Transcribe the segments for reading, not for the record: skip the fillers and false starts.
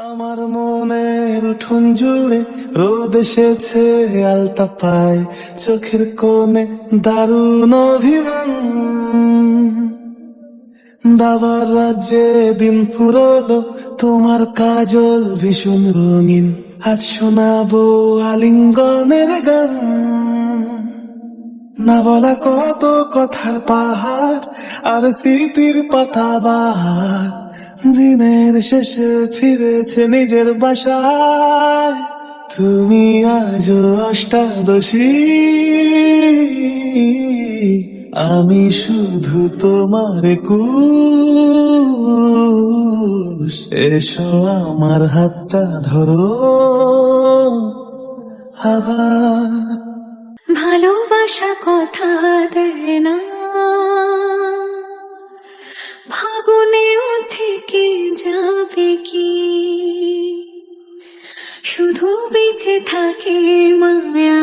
আমার মনের উঠোন জুড়ে রোদ এসেছে আলতা পায়, চোখের কোণে দারুণ অভিমান। দাবার রাজ্যে দিন ফুরলো, তোমার কাজল ভীষণ রঙিন। আজ শোনাবো আলিঙ্গনের গান, না বলা কত কথার পাহাড় আর স্মৃতির পাতা বাহার। দিনের শেষে ফিরেছে নিজের বাসায়, তুমি আজ অষ্টাদশী, আমি শুধু তোমার একুশ। এসো আমার হাতটা ধরো আবার। ভালোবাসা কথা দেয় না, ফাগুনেও থেকে যাবে কি, শুধু বেঁচে থাকে মায়া,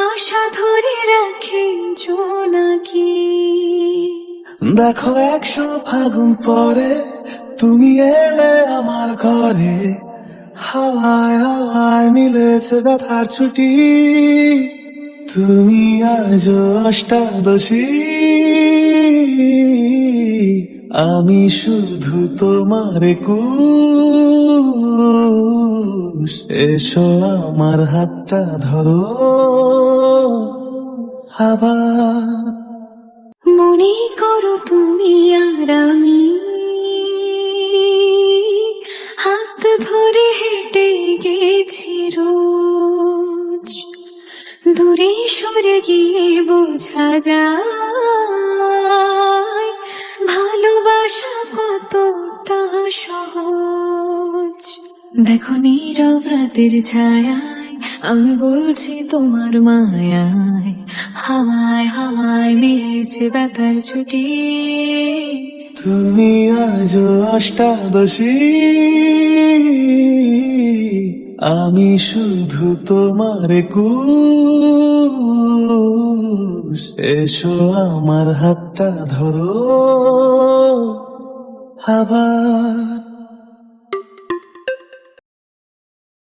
আশা ধরে রাখে জোনাকি। দেখো 100 ফাগুন পরে তুমি এলে আমার ঘরে, হাওয়ায় হাওয়ায় মিলেছে ব্যথার ছুটি। তুমি আজ অষ্টাদশী, আমি শুধু তোমার একুশ। এসো আমার হাতটা ধরো আবার। মনে করো তুমি আর আমি হাত ধরে হেঁটে গেছি রোজ, দূরে সরে গিয়ে বোঝা যায় ভালোবাসা কতটা সহজ। দেখো নীরব রাতের ছায়ায় আমি বলছি তোমার মায়ায়, হাওয়ায় হাওয়ায় মিলেছে ব্যথার ছুটি। তুমি আজ অষ্টাদশী, আমি শুধু তোমার একুশ। এসো আমার হাতটা ধরো আবার।